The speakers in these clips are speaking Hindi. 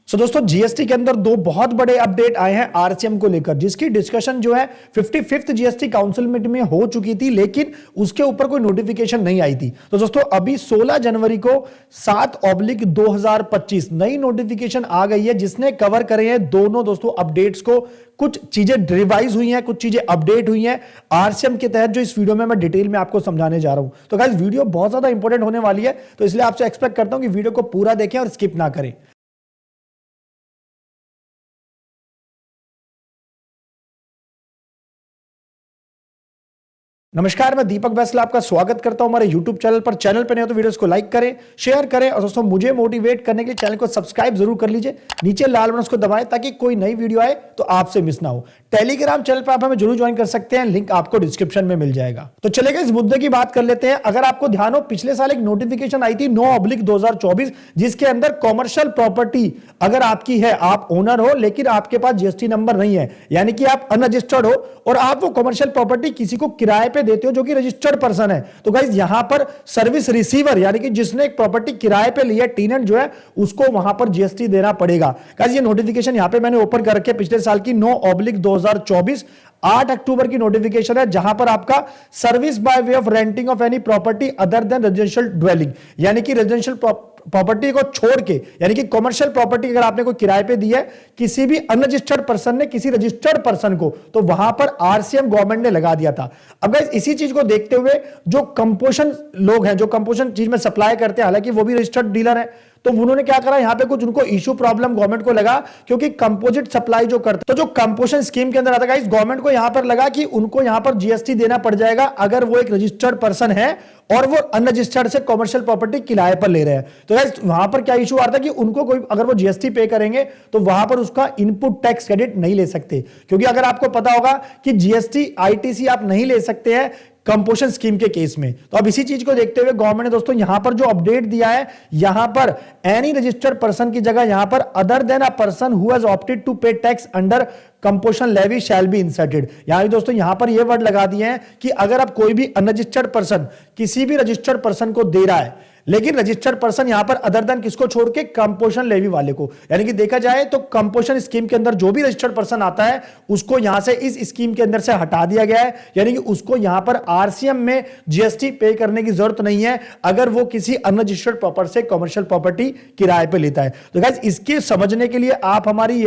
दोस्तों जीएसटी के अंदर दो बहुत बड़े अपडेट आए हैं आरसीएम को लेकर, जिसकी डिस्कशन जो है 55th जीएसटी काउंसिल मीटिंग में हो चुकी थी, लेकिन उसके ऊपर कोई नोटिफिकेशन नहीं आई थी। तो दोस्तों अभी 16 जनवरी को 7/2025 नई नोटिफिकेशन आ गई है, जिसने कवर करे हैं दोनों दोस्तों अपडेट्स को। कुछ चीजें रिवाइज हुई हैं, कुछ चीजें अपडेट हुई हैं आरसीएम के तहत, जो इस वीडियो में मैं डिटेल में आपको समझाने जा रहा हूं। तो गाइस वीडियो बहुत ज्यादा इंपॉर्टेंट होने वाली है, तो इसलिए आपसे एक्सपेक्ट करता हूं कि वीडियो को पूरा देखें और स्किप ना करें। नमस्कार, मैं दीपक बैसला आपका स्वागत करता हूं हमारे YouTube चैनल पर। चैनल पर नहीं हो तो वीडियोस को लाइक करें, शेयर करें और दोस्तों मुझे मोटिवेट करने के लिए चैनल को सब्सक्राइब जरूर कर लीजिए। नीचे लाल बटन उसको दबाएं ताकि कोई नई वीडियो आए तो आपसे मिस ना हो। टेलीग्राम चैनल पर आप हमें जरूर ज्वाइन कर सकते हैं, लिंक आपको डिस्क्रिप्शन में मिल जाएगा। तो चलेगा इस मुद्दे की बात कर लेते हैं। अगर आपको ध्यान हो, पिछले साल एक नोटिफिकेशन आई थी 9/2024, जिसके अंदर कॉमर्शियल प्रॉपर्टी अगर आपकी है, आप ओनर हो लेकिन आपके पास जीएसटी नंबर नहीं है, यानी कि आप अनरजिस्टर्ड हो और आप वो कॉमर्शियल प्रॉपर्टी किसी को किराए पे देते हो जो कि रजिस्टर्ड पर्सन है, तो गाइस यहां पर सर्विस रिसीवर यानी कि जिसने एक प्रॉपर्टी किराए पे ली है, टेनेंट जो है, उसको वहां पर जीएसटी देना पड़ेगा। गाइस ये नोटिफिकेशन यहां पे मैंने ओपन कर रखे पिछले साल की 9/2024 8 अक्टूबर की नोटिफिकेशन है, जहां पर आपका service by way of renting of any property other than residential dwelling, यानी कि रेजिडेंशियल प्रॉपर्टी को छोड़ के, यानी कि कॉमर्शियल प्रॉपर्टी अगर आपने कोई किराए पे दी है किसी भी अनरजिस्टर्ड पर्सन ने किसी रजिस्टर्ड पर्सन को, तो वहां पर आरसीएम गवर्नमेंट ने लगा दिया था। अब गाइस इसी चीज को देखते हुए जो कंपोजिशन लोग हैं, जो कंपोजिशन चीज में सप्लाई करते हैं, हालांकि वो भी रजिस्टर्ड डीलर है, तो उन्होंने क्या करा, यहां पे कुछ उनको इशू प्रॉब्लम गवर्नमेंट को लगा, क्योंकि कंपोजिट सप्लाई जो करते, तो जो कंपोजिशन स्कीम के अंदर आता है, गवर्नमेंट को यहां पर लगा कि उनको यहां पर जीएसटी देना पड़ जाएगा अगर वो एक रजिस्टर्ड पर्सन है और वो अनरजिस्टर्ड से कॉमर्शियल प्रॉपर्टी किराए पर ले रहे हैं। तो गाइस वहां पर क्या इशू आ रहा था कि उनको कोई अगर वो जीएसटी पे करेंगे तो वहां पर उसका इनपुट टैक्स क्रेडिट नहीं ले सकते, क्योंकि अगर आपको पता होगा कि जीएसटी आईटीसी आप नहीं ले सकते हैं कंपोजिशन स्कीम के केस में। तो अब इसी चीज को देखते हुए गवर्नमेंट ने दोस्तों यहां पर जो अपडेट दिया है, यहां पर एनी रजिस्टर्ड पर्सन की जगह यहां पर other than a person who has opted to pay tax under composition levy shall be inserted. यानी दोस्तों यहां पर यह वर्ड लगा दिए हैं कि अगर आप कोई भी अनरजिस्टर्ड पर्सन किसी भी रजिस्टर्ड पर्सन को दे रहा है, लेकिन रजिस्टर्ड पर्सन यहां पर अदर देन किसको छोड़ के, कंपोजिशन लेवी वाले को, यानी कि देखा जाए तो कंपोजिशन स्कीम के अंदर जो भी रजिस्टर्ड पर्सन आता है उसको यहां से इस स्कीम के अंदर से हटा दिया गया है, यानी कि उसको यहां पर आरसीएम में जीएसटी पे करने की जरूरत नहीं है अगर वो किसी अनरजिस्टर्ड प्रॉपर्टी से कमर्शियल प्रॉपर्टी किराए पे लेता है। तो गाइस इसके समझने के लिए आप हमारी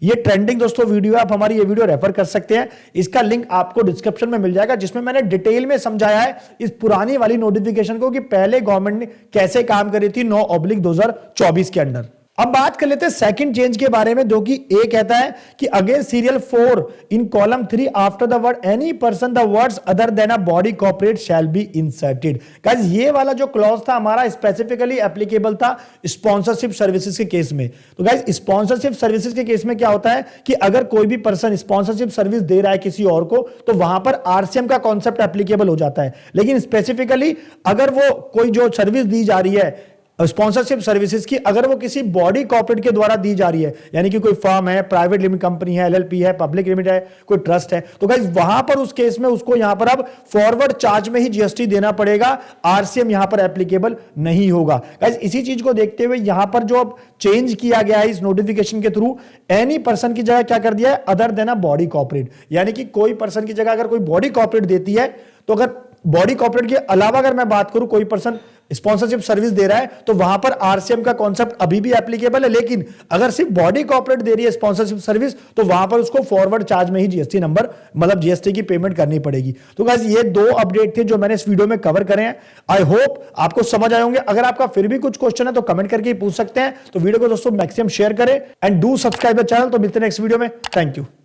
ये ट्रेंडिंग दोस्तों वीडियो है, आप हमारी ये वीडियो रेफर कर सकते हैं। इसका लिंक आपको डिस्क्रिप्शन में मिल जाएगा, जिसमें मैंने डिटेल में समझाया है इस पुरानी वाली नोटिफिकेशन को कि पहले गवर्नमेंट ने कैसे काम करी थी 9/2024 के अंदर। अब बात कर लेते हैं सेकंड चेंज के बारे में, जो कि ए कहता है कि again serial 4 in column 3 after the word any person the words other than a body corporate shell be inserted. Guys ये वाला जो क्लॉज था हमारा स्पेसिफिकली एप्लीकेबल था स्पॉन्सरशिप सर्विसेज के केस में। तो गाइस स्पॉन्सरशिप सर्विसेज के केस में क्या होता है कि अगर कोई भी पर्सन स्पॉन्सरशिप सर्विस दे रहा है किसी और को, तो वहां पर आरसीएम का कॉन्सेप्ट एप्लीकेबल हो जाता है। लेकिन स्पेसिफिकली अगर वो कोई जो सर्विस दी जा रही है स्पॉन्सरशिप सर्विसेज की, अगर वो किसी बॉडी कॉर्पोरेट के द्वारा दी जा रही है, यानी कि कोई फर्म है, प्राइवेट लिमिटेड कंपनी है, एलएलपी है, पब्लिक लिमिटेड है, कोई ट्रस्ट है, तो गाइस वहां पर उस केस में उसको यहां पर अब फॉरवर्ड चार्ज में ही जीएसटी देना पड़ेगा, आरसीएम यहां पर एप्लीकेबल नहीं होगा। गाइस इसी चीज को देखते हुए यहां पर जो अब चेंज किया गया है इस नोटिफिकेशन के थ्रू, एनी पर्सन की जगह क्या कर दिया है, other than a body corporate, यानी कि कोई पर्सन की जगह अगर कोई बॉडी कॉर्पोरेट देती है, तो अगर बॉडी कॉर्पोरेट के अलावा अगर मैं बात करूं कोई पर्सन स्पॉन्सरशिप सर्विस दे रहा है, तो वहां पर आरसीएम का कॉन्सेप्ट अभी भी एप्लीकेबल है। लेकिन अगर सिर्फ बॉडी कॉर्पोरेट दे रही है स्पॉन्सरशिप सर्विस, तो वहां पर उसको फॉरवर्ड चार्ज में ही जीएसटी नंबर मतलब जीएसटी की पेमेंट करनी पड़ेगी। तो गाइस ये दो अपडेट थे जो मैंने इस वीडियो में कवर करे हैं। आई होप आपको समझ आए होंगे। अगर आपका फिर भी कुछ क्वेश्चन है तो कमेंट करके पूछ सकते हैं। तो वीडियो को दोस्तों मैक्सिमम शेयर करें and do subscribe the channel. तो मिलते हैं नेक्स्ट वीडियो में। Thank you.